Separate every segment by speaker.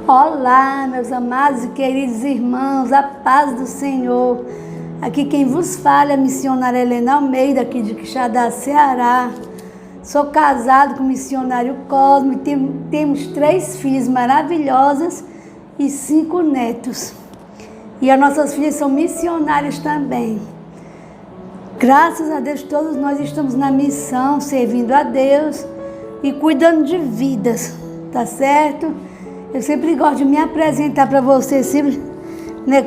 Speaker 1: Olá, meus amados e queridos irmãos, a paz do Senhor. Aqui quem vos fala é a missionária Helena Almeida, aqui de Quixadá, Ceará. Sou casado com o missionário Cosme, temos 3 filhas maravilhosas e 5 netos. E as nossas filhas são missionárias também. Graças a Deus, todos nós estamos na missão, servindo a Deus e cuidando de vidas, tá certo? Eu sempre gosto de me apresentar para vocês, sempre,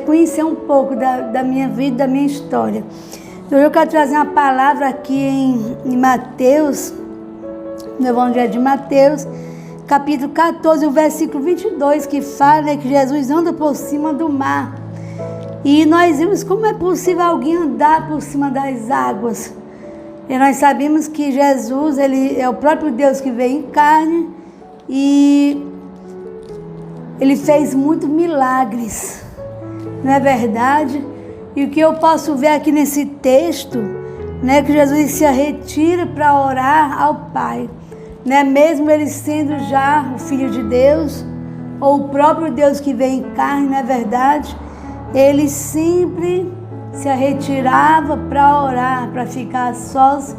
Speaker 1: conhecer um pouco da minha vida, da minha história. Hoje eu quero trazer uma palavra aqui em Mateus, no Evangelho de Mateus, capítulo 14, o versículo 22, que fala que Jesus anda por cima do mar. E nós vimos como é possível alguém andar por cima das águas. E nós sabemos que Jesus, ele é o próprio Deus que veio em carne e ele fez muitos milagres, não é verdade? E o que eu posso ver aqui nesse texto, que Jesus se retira para orar ao Pai, mesmo ele sendo já o Filho de Deus, ou o próprio Deus que veio em carne, não é verdade? Ele sempre se retirava para orar, para ficar sós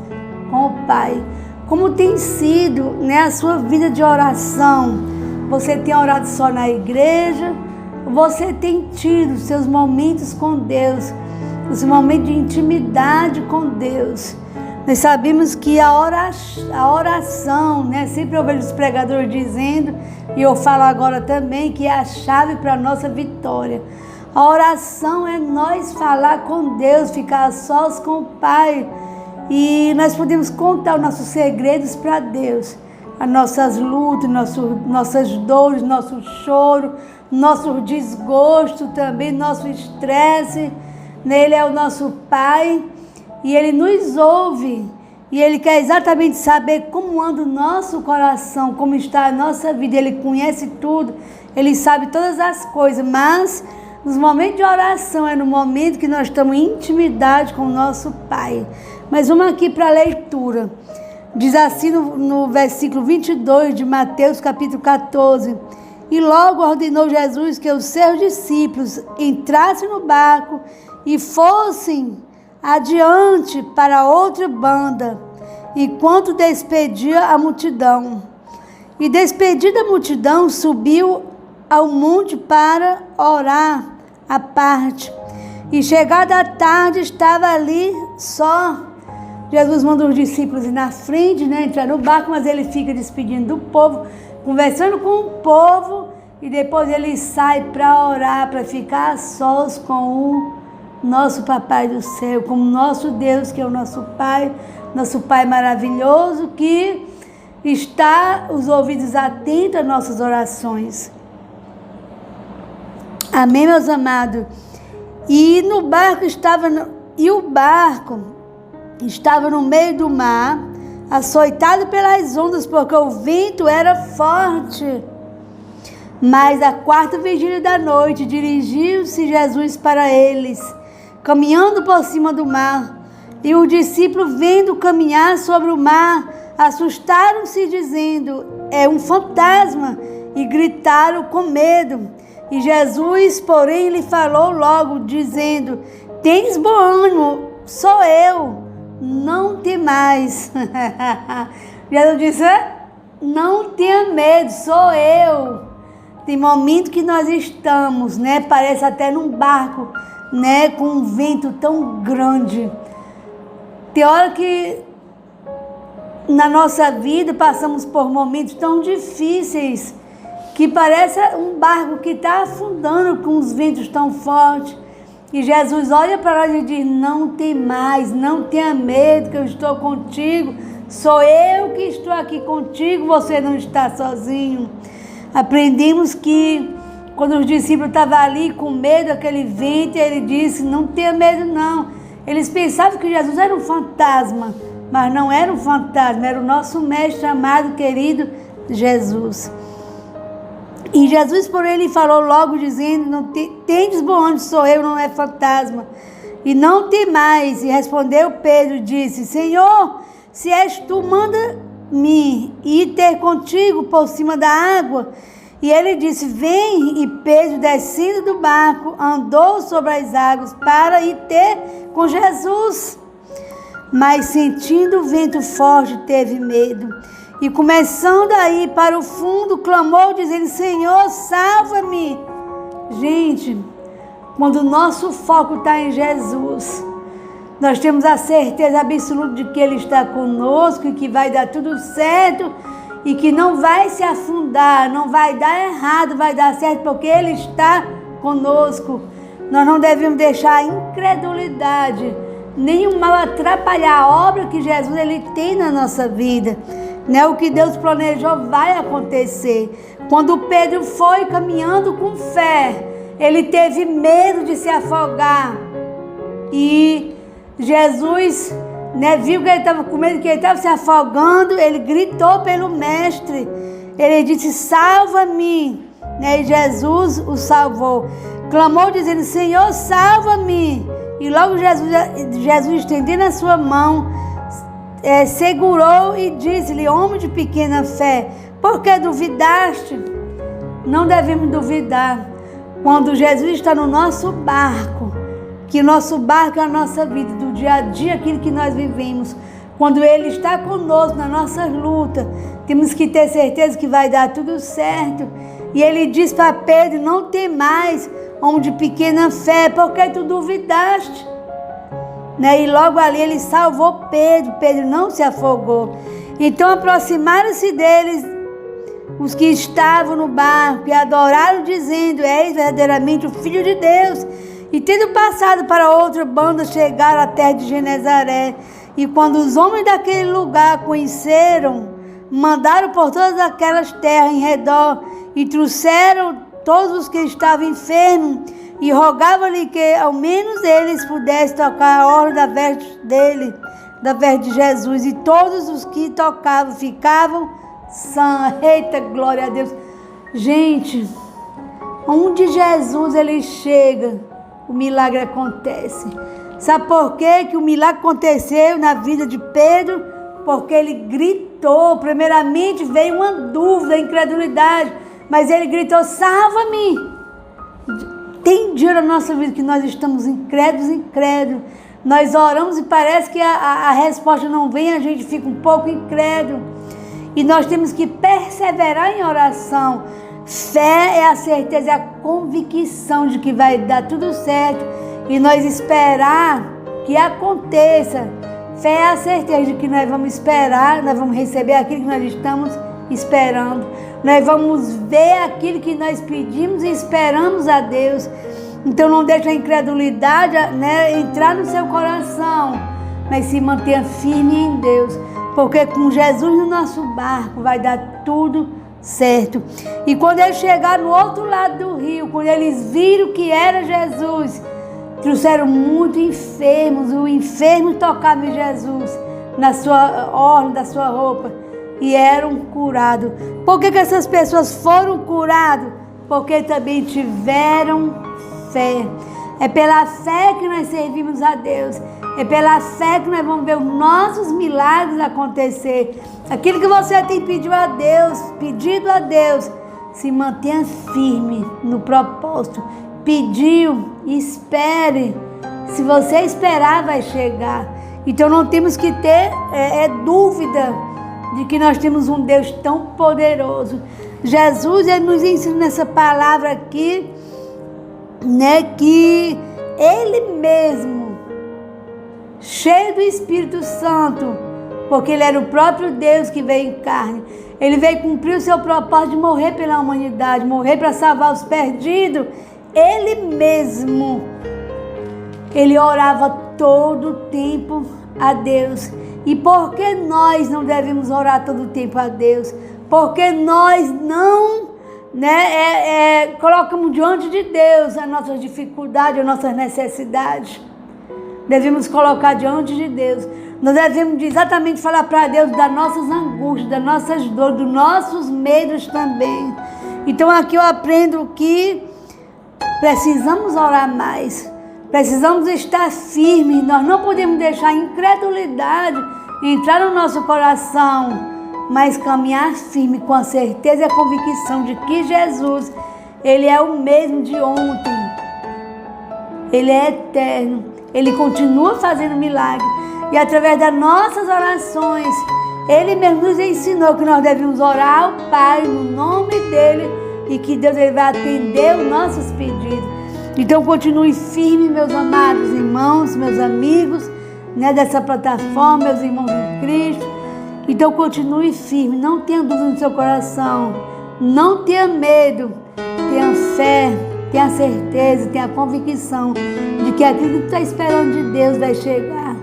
Speaker 1: com o Pai. Como tem sido a sua vida de oração? Você tem orado só na igreja? Você tem tido seus momentos com Deus, os momentos de intimidade com Deus? Nós sabemos que a oração, sempre eu vejo os pregadores dizendo, e eu falo agora também, que é a chave para a nossa vitória. A oração é nós falar com Deus, ficar sós com o Pai. E nós podemos contar os nossos segredos para Deus. As nossas lutas, nossas dores, nosso choro, nosso desgosto também, nosso estresse. Ele é o nosso Pai e Ele nos ouve. E Ele quer exatamente saber como anda o nosso coração, como está a nossa vida. Ele conhece tudo, Ele sabe todas as coisas, mas nos momentos de oração é no momento que nós estamos em intimidade com o nosso Pai. Mas vamos aqui para a leitura. Diz assim no versículo 22 de Mateus capítulo 14. E logo ordenou Jesus que os seus discípulos entrassem no barco e fossem adiante para outra banda, enquanto despedia a multidão. E despedida a multidão, subiu ao monte para orar à parte. E chegada a tarde, estava ali só. Jesus manda os discípulos ir na frente, entrar no barco, mas ele fica despedindo do povo, conversando com o povo, e depois ele sai para orar, para ficar sós com o nosso Papai do céu, com o nosso Deus, que é o nosso Pai maravilhoso, que está os ouvidos atentos às nossas orações. Amém, meus amados? E o barco estava no meio do mar, açoitado pelas ondas, porque o vento era forte. Mas à 4ª vigília da noite, dirigiu-se Jesus para eles, caminhando por cima do mar. E os discípulos, vendo caminhar sobre o mar, assustaram-se, dizendo: é um fantasma, e gritaram com medo. E Jesus, porém, lhe falou logo, dizendo: tens bom ânimo, sou eu, não temais. Jesus disse: não tenha medo, sou eu. Tem momento que nós estamos, parece até num barco, com um vento tão grande. Tem hora que na nossa vida passamos por momentos tão difíceis, que parece um barco que está afundando com os ventos tão fortes. E Jesus olha para nós e diz: não temais, não tenha medo, que eu estou contigo. Sou eu que estou aqui contigo, você não está sozinho. Aprendemos que quando os discípulos estavam ali com medo daquele vento, ele disse: não tenha medo não. Eles pensavam que Jesus era um fantasma, mas não era um fantasma, era o nosso mestre amado, querido Jesus. E Jesus, porém, ele falou logo, dizendo: não tendes bom ânimo, sou eu, não é fantasma. E não temais. E respondeu Pedro e disse: Senhor, se és tu, manda-me ir ter contigo por cima da água. E ele disse: vem. E Pedro, descendo do barco, andou sobre as águas para ir ter com Jesus. Mas sentindo o vento forte, teve medo. E começando a ir para o fundo, clamou, dizendo: Senhor, salva-me. Gente, quando o nosso foco está em Jesus, nós temos a certeza absoluta de que Ele está conosco e que vai dar tudo certo e que não vai se afundar, não vai dar errado, vai dar certo porque Ele está conosco. Nós não devemos deixar a incredulidade, nem o mal atrapalhar a obra que Jesus ele tem na nossa vida. Né? O que Deus planejou vai acontecer. Quando Pedro foi caminhando com fé, ele teve medo de se afogar. E Jesus, né, viu que ele estava com medo, que ele estava se afogando, ele gritou pelo mestre. Ele disse: salva-me. Né? E Jesus o salvou. Clamou dizendo: Senhor, salva-me. E logo Jesus estendendo a sua mão, segurou e disse-lhe: homem de pequena fé, por que duvidaste? Não devemos duvidar. Quando Jesus está no nosso barco, que nosso barco é a nossa vida, do dia a dia, aquilo que nós vivemos. Quando Ele está conosco nas nossas lutas, temos que ter certeza que vai dar tudo certo. E Ele diz para Pedro: não tem mais, homem de pequena fé, porque tu duvidaste. Né? E logo ali Ele salvou Pedro. Pedro não se afogou. Então aproximaram-se deles os que estavam no barco e adoraram, dizendo: és verdadeiramente o Filho de Deus. E tendo passado para outra banda, chegaram à terra de Genezaré. E quando os homens daquele lugar conheceram, mandaram por todas aquelas terras em redor e trouxeram todos os que estavam enfermos e rogavam-lhe que ao menos eles pudessem tocar a orla da veste dele, da veste de Jesus. E todos os que tocavam ficavam sãos. Eita, glória a Deus. Gente, onde Jesus ele chega, o milagre acontece. Sabe por quê que o milagre aconteceu na vida de Pedro? Porque ele gritou. Primeiramente veio uma dúvida, incredulidade, mas ele gritou: salva-me. Tem dia na nossa vida que nós estamos incrédulos. Nós oramos e parece que a resposta não vem, a gente fica um pouco incrédulo. E nós temos que perseverar em oração. Fé é a certeza, é a convicção de que vai dar tudo certo e nós esperar que aconteça. Fé é a certeza de que nós vamos esperar, nós vamos receber aquilo que nós estamos esperando. Nós vamos ver aquilo que nós pedimos e esperamos a Deus. Então não deixe a incredulidade, né, entrar no seu coração, mas se mantenha firme em Deus, porque com Jesus no nosso barco vai dar tudo certo. E quando eles chegaram no outro lado do rio, quando eles viram que era Jesus, trouxeram muitos enfermos. O enfermo tocava em Jesus, na sua orla, da sua roupa, e eram curados. Por que essas pessoas foram curadas? Porque também tiveram fé. É pela fé que nós servimos a Deus. É pela fé que nós vamos ver os nossos milagres acontecer. Aquilo que você tem pedido a Deus, se mantenha firme no propósito. Pediu, espere. Se você esperar, vai chegar. Então não temos que ter dúvida de que nós temos um Deus tão poderoso. Jesus ele nos ensina nessa palavra aqui, né, que Ele mesmo, cheio do Espírito Santo, porque Ele era o próprio Deus que veio em carne, Ele veio cumprir o seu propósito de morrer pela humanidade, morrer para salvar os perdidos. Ele mesmo, Ele orava todo o tempo a Deus. E por que nós não devemos orar todo o tempo a Deus? Porque nós não colocamos diante de Deus as nossas dificuldades, as nossas necessidades. Devemos colocar diante de Deus. Nós devemos exatamente falar para Deus das nossas angústias, das nossas dores, dos nossos medos também. Então aqui eu aprendo que precisamos orar mais. Precisamos estar firmes. Nós não podemos deixar a incredulidade entrar no nosso coração. mas caminhar firme com a certeza e a convicção de que Jesus, Ele é o mesmo de ontem. Ele é eterno. Ele continua fazendo milagre. E através das nossas orações, Ele mesmo nos ensinou que nós devemos orar ao Pai no nome dEle e que Deus Ele vai atender os nossos pedidos. Então continue firme, meus amados irmãos, meus amigos, né, dessa plataforma, meus irmãos em Cristo. Então continue firme, não tenha dúvida no seu coração, não tenha medo, tenha fé, tenha certeza, tenha convicção de que aquilo que tu está esperando de Deus vai chegar.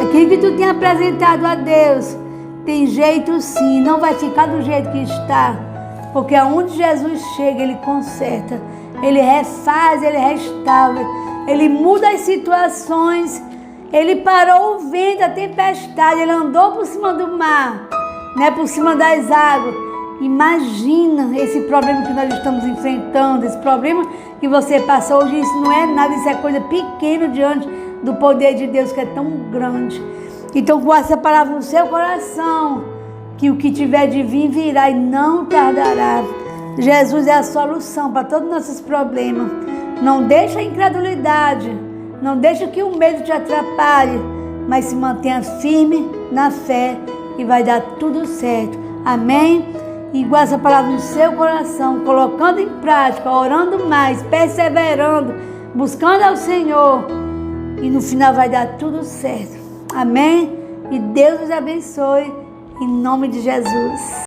Speaker 1: Aquilo que tu tem apresentado a Deus tem jeito sim, não vai ficar do jeito que está, porque aonde Jesus chega, Ele conserta, Ele refaz, Ele restaura, Ele muda as situações. Ele parou o vento, a tempestade, Ele andou por cima do mar, né, por cima das águas. Imagina esse problema que nós estamos enfrentando, esse problema que você passou hoje, isso não é nada, isso é coisa pequena diante do poder de Deus que é tão grande. Então, com essa palavra no seu coração, que o que tiver de vir virá e não tardará. Jesus é a solução para todos os nossos problemas. Não deixa a incredulidade, não deixa que o medo te atrapalhe, mas se mantenha firme na fé e vai dar tudo certo. Amém? E guarda essa palavra no seu coração, colocando em prática, orando mais, perseverando, buscando ao Senhor. E no final vai dar tudo certo. Amém? E Deus nos abençoe, em nome de Jesus.